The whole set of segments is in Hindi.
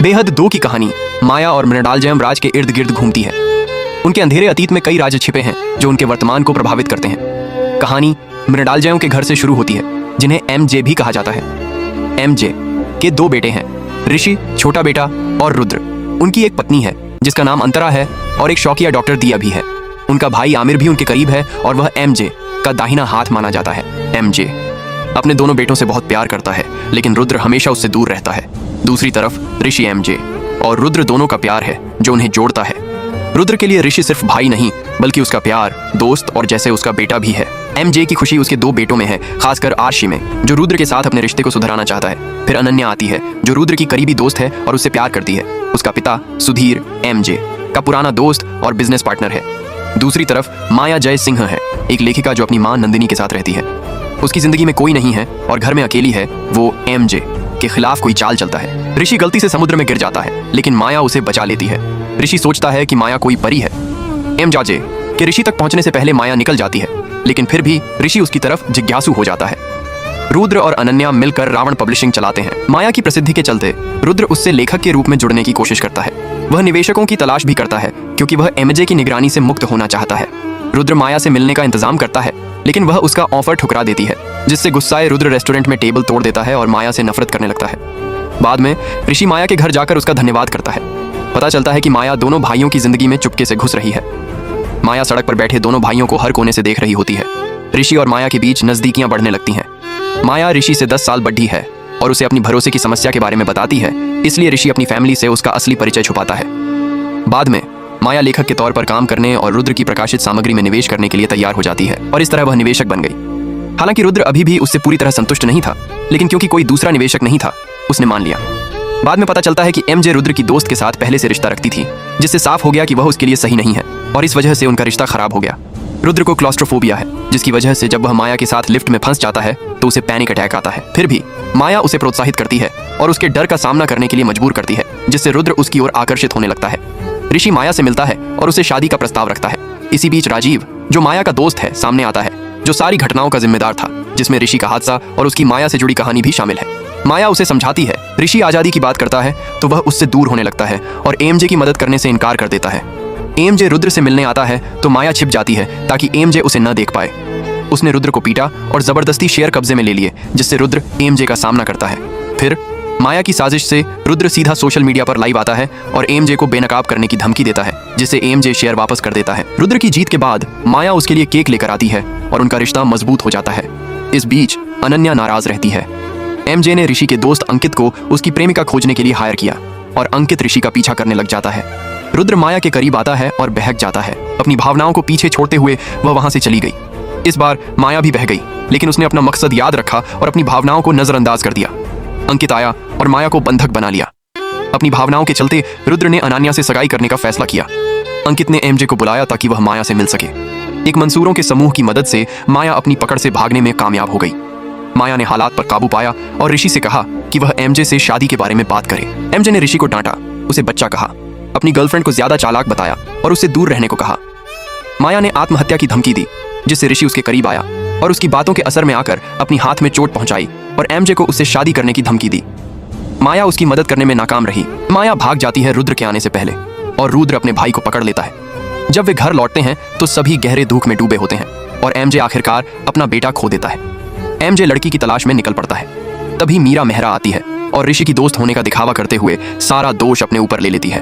बेहद दो की कहानी माया और मृणाल जयम राज के इर्द गिर्द घूमती है। उनके अंधेरे अतीत में कई राज छिपे हैं जो उनके वर्तमान को प्रभावित करते हैं। कहानी मृणाल जयम के घर से शुरू होती है, जिन्हें एमजे भी कहा जाता है। एमजे के दो बेटे हैं, ऋषि छोटा बेटा और रुद्र। उनकी एक पत्नी है जिसका नाम अंतरा है और एक शौकिया डॉक्टर दिया भी है। उनका भाई आमिर भी उनके करीब है और वह एमजे का दाहिना हाथ माना जाता है। एमजे अपने दोनों बेटों से बहुत प्यार करता है, लेकिन रुद्र हमेशा उससे दूर रहता है। दूसरी तरफ ऋषि एमजे और रुद्र दोनों का प्यार है जो उन्हें जोड़ता है। रुद्र के लिए ऋषि सिर्फ भाई नहीं बल्कि उसका प्यार, दोस्त और जैसे उसका बेटा भी है। एमजे की खुशी उसके दो बेटों में है, खासकर आर्शी में, जो रुद्र के साथ अपने रिश्ते को सुधारना चाहता है। फिर अनन्या आती है जो रुद्र की करीबी दोस्त है और उससे प्यार करती है। उसका पिता सुधीर एमजे का पुराना दोस्त और बिजनेस पार्टनर है। दूसरी तरफ माया जय सिंह है, एक लेखिका जो अपनी मां नंदिनी के साथ रहती है। उसकी जिंदगी में कोई नहीं है और घर में अकेली है। वो एमजे के खिलाफ कोई चाल चलता है। ऋषि गलती से समुद्र में गिर जाता है, लेकिन माया उसे बचा लेती है। ऋषि सोचता है कि माया कोई परी है। एमजे के ऋषि तक पहुंचने से पहले माया निकल जाती है, लेकिन फिर भी ऋषि उसकी तरफ जिज्ञासु हो जाता है। रुद्र और अनन्या मिलकर रावण पब्लिशिंग चलाते हैं। माया की प्रसिद्धि के चलते रुद्र उससे लेखक के रूप में जुड़ने की कोशिश करता है। वह निवेशकों की तलाश भी करता है क्योंकि वह एमजे की निगरानी से मुक्त होना चाहता है। रुद्र माया से मिलने का इंतजाम करता है, लेकिन वह उसका ऑफर ठुकरा देती है, जिससे गुस्साए रुद्र रेस्टोरेंट में टेबल तोड़ देता है और माया से नफरत करने लगता है। बाद में ऋषि माया के घर जाकर उसका धन्यवाद करता है। पता चलता है कि माया दोनों भाइयों की जिंदगी में चुपके से घुस रही है। माया सड़क पर बैठे दोनों भाइयों को हर कोने से देख रही होती है। ऋषि और माया के बीच नजदीकियां बढ़ने लगती हैं। माया ऋषि से 10 साल बड़ी है और उसे अपनी भरोसे की समस्या के बारे में बताती है, इसलिए ऋषि अपनी फैमिली से उसका असली परिचय छुपाता है। बाद में माया लेखक के तौर पर काम करने और रुद्र की प्रकाशित सामग्री में निवेश करने के लिए तैयार हो जाती है और इस तरह वह निवेशक बन गई। हालांकि रुद्र अभी भी उससे पूरी तरह संतुष्ट नहीं था, लेकिन क्योंकि कोई दूसरा निवेशक नहीं था, उसने मान लिया। बाद में पता चलता है कि एमजे रुद्र की दोस्त के साथ पहले से रिश्ता रखती थी, जिससे साफ हो गया कि वह उसके लिए सही नहीं है और इस वजह से उनका रिश्ता खराब हो गया। रुद्र को क्लॉस्ट्रोफोबिया है, जिसकी वजह से जब वह माया के साथ लिफ्ट में फंस जाता है तो उसे पैनिक अटैक आता है। फिर भी माया उसे प्रोत्साहित करती है और उसके डर का सामना करने के लिए मजबूर करती है, जिससे रुद्र उसकी ओर आकर्षित होने लगता है। ऋषि माया से मिलता है और उसे शादी का प्रस्ताव रखता है। इसी बीच राजीव, जो माया का दोस्त है, सामने आता है, जो सारी घटनाओं का जिम्मेदार था, जिसमें ऋषि का हादसा और उसकी माया से जुड़ी कहानी भी शामिल है। माया उसे समझाती है। ऋषि आजादी की बात करता है तो वह उससे दूर होने लगता है और एमजे की मदद करने से इनकार कर देता है। एमजे रुद्र से मिलने आता है तो माया छिप जाती है ताकि एमजे उसे न देख पाए। उसने रुद्र को पीटा और जबरदस्ती शेयर कब्जे में ले लिए, जिससे रुद्र एमजे का सामना करता है। फिर माया की साजिश से रुद्र सीधा सोशल मीडिया पर लाइव आता है और एमजे को बेनकाब करने की धमकी देता है, जिससे एमजे शेयर वापस कर देता है। रुद्र की जीत के बाद माया उसके लिए केक लेकर आती है और उनका रिश्ता मजबूत हो जाता है। इस बीच अनन्या नाराज रहती है। एमजे ने ऋषि के दोस्त अंकित को उसकी प्रेमिका खोजने के लिए हायर किया और अंकित ऋषि का पीछा करने लग जाता है। रुद्र माया के करीब आता है और बहक जाता है। अपनी भावनाओं को पीछे छोड़ते हुए वह वहां से चली गई। इस बार माया भी बह गई, लेकिन उसने अपना मकसद याद रखा और अपनी भावनाओं को नजरअंदाज कर दिया। अंकित आया और माया को बंधक बना लिया। अपनी भावनाओं के चलते रुद्र ने अनन्या से सगाई करने का फैसला किया। अंकित ने एमजे को बुलाया ताकि वह माया से मिल सके। एक मंसूरों के समूह की मदद से माया अपनी पकड़ से भागने में कामयाब हो गई। माया ने हालात पर काबू पाया और ऋषि से कहा कि वह एमजे से शादी के बारे में बात करे। एमजे ने ऋषि को डांटा, उसे बच्चा कहा, अपनी गर्लफ्रेंड को ज्यादा चालाक बताया और उससे दूर रहने को कहा। माया ने आत्महत्या की धमकी दी, जिससे ऋषि उसके करीब आया और उसकी बातों के असर में आकर अपनी हाथ में चोट पहुंचाई और एमजे को उससे शादी करने की धमकी दी। माया उसकी मदद करने में नाकाम रही। माया भाग जाती है रुद्र के आने से पहले और रुद्र अपने भाई को पकड़ लेता है। जब वे घर लौटते हैं तो सभी गहरे दुख में डूबे होते हैं और एमजे आखिरकार अपना बेटा खो देता है। एमजे लड़की की तलाश में निकल पड़ता है। तभी मीरा मेहरा आती है और ऋषि की दोस्त होने का दिखावा करते हुए सारा दोष अपने ऊपर ले लेती है।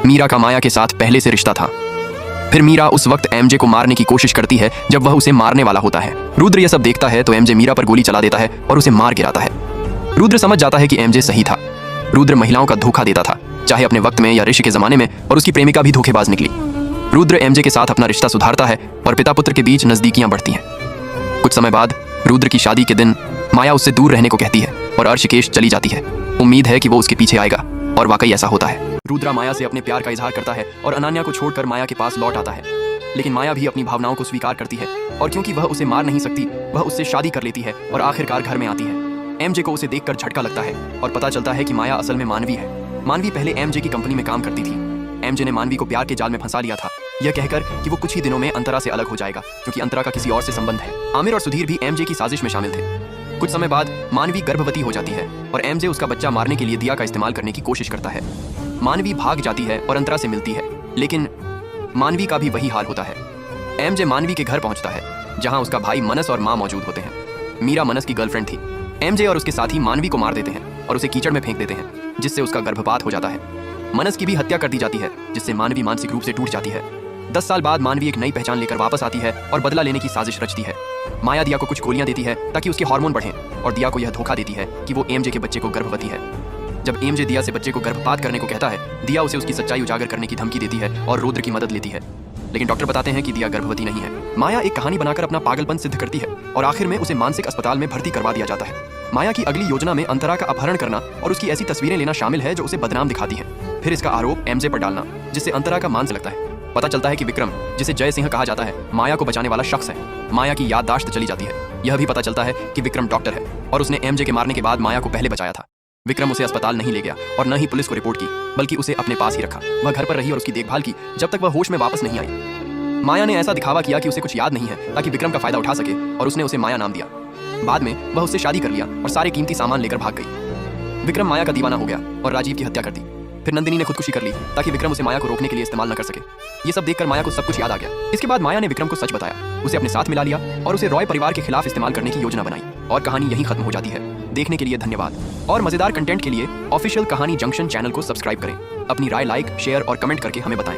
मीरा का माया के साथ पहले से रिश्ता था। फिर मीरा उस वक्त एमजे को मारने की कोशिश करती है जब वह उसे मारने वाला होता है। रुद्र यह सब देखता है तो एमजे मीरा पर गोली चला देता है और उसे मार गिराता है। रुद्र समझ जाता है कि एमजे सही था। रुद्र महिलाओं का धोखा देता था, चाहे अपने वक्त में या ऋषि के जमाने में, और उसकी प्रेमिका भी धोखेबाज निकली। रुद्र एमजे के साथ अपना रिश्ता सुधारता है और पिता पुत्र के बीच नजदीकियां बढ़ती हैं। कुछ समय बाद रुद्र की शादी के दिन माया उससे दूर रहने को कहती है और अर्शिकेश चली जाती है। उम्मीद है कि वो उसके पीछे आएगा और वाकई ऐसा होता है। रुद्र माया से अपने प्यार का इजहार करता है और अनन्या को छोड़कर माया के पास लौट आता है, लेकिन माया भी अपनी भावनाओं को स्वीकार करती है और क्योंकि वह उसे मार नहीं सकती, वह उससे शादी कर लेती है और आखिरकार घर में आती है। एमजे को उसे देखकर झटका लगता है और पता चलता है कि माया असल में मानवी है। मानवी पहले एमजे की कंपनी में काम करती थी। एमजे ने मानवी को प्यार के जाल में फंसा लिया था, यह कहकर कि वो कुछ ही दिनों में अंतरा से अलग हो जाएगा क्योंकि अंतरा का किसी और से संबंध है। आमिर और सुधीर भी एमजे की साजिश में शामिल थे। कुछ समय बाद मानवी गर्भवती हो जाती है और एमजे उसका बच्चा मारने के लिए दिया का इस्तेमाल करने की कोशिश करता है। मानवी भाग जाती है और अंतरा से मिलती है, लेकिन मानवी का भी वही हाल होता है। एमजे मानवी के घर पहुंचता है जहां उसका भाई मनस और मां मौजूद होते हैं। मीरा मनस की गर्लफ्रेंड थी। एमजे और उसके साथी मानवी को मार देते हैं और उसे कीचड़ में फेंक देते हैं, जिससे उसका गर्भपात हो जाता है। मनस की भी हत्या कर दी जाती है, जिससे मानवी मानसिक रूप से टूट जाती है। 10 साल बाद मानवी एक नई पहचान लेकर वापस आती है और बदला लेने की साजिश रचती है। माया दिया को कुछ गोलियां देती है ताकि उसके हार्मोन बढ़ें और दिया को यह धोखा देती है कि वो एमजे के बच्चे को गर्भवती है। जब एमजे दिया से बच्चे को गर्भपात करने को कहता है, दिया उसे उसकी सच्चाई उजागर करने की धमकी देती है और रुद्र की मदद लेती है, लेकिन डॉक्टर बताते हैं कि दिया गर्भवती नहीं है। माया एक कहानी बनाकर अपना पागलपन सिद्ध करती है और आखिर में उसे मानसिक अस्पताल में भर्ती करवा दिया जाता है। माया की अगली योजना में अंतरा का अपहरण करना और उसकी ऐसी तस्वीरें लेना शामिल है जो उसे बदनाम दिखाती हैं। फिर इसका आरोप एमजे पर डालना, जिससे अंतरा का मान से लगता है। पता चलता है कि विक्रम, जिसे जय सिंह कहा जाता है, माया को बचाने वाला शख्स है। माया की याददाश्त चली जाती है। यह भी पता चलता है कि विक्रम डॉक्टर है और उसने एमजे के मारने के बाद माया को पहले बचाया था। विक्रम उसे अस्पताल नहीं ले गया और न ही पुलिस को रिपोर्ट की, बल्कि उसे अपने पास ही रखा। वह घर पर रही और उसकी देखभाल की जब तक वह होश में वापस नहीं आई। माया ने ऐसा दिखावा किया कि उसे कुछ याद नहीं है ताकि विक्रम का फायदा उठा सके, और उसने उसे माया नाम दिया। बाद में वह उससे शादी कर लिया और सारे कीमती सामान लेकर भाग गई। विक्रम माया का दीवाना हो गया और राजीव की हत्या कर दी। फिर नंदिनी ने खुदकुशी कर ली ताकि विक्रम उसे माया को रोकने के लिए इस्तेमाल न कर सके। ये सब देखकर माया को सब कुछ याद आ गया। इसके बाद माया ने विक्रम को सच बताया, उसे अपने साथ मिला लिया और उसे रॉय परिवार के खिलाफ इस्तेमाल करने की योजना बनाई, और कहानी यहीं खत्म हो जाती है। देखने के लिए धन्यवाद, और मजेदार कंटेंट के लिए ऑफिशियल कहानी जंक्शन चैनल को सब्सक्राइब करें। अपनी राय लाइक, शेयर और कमेंट करके हमें बताएं।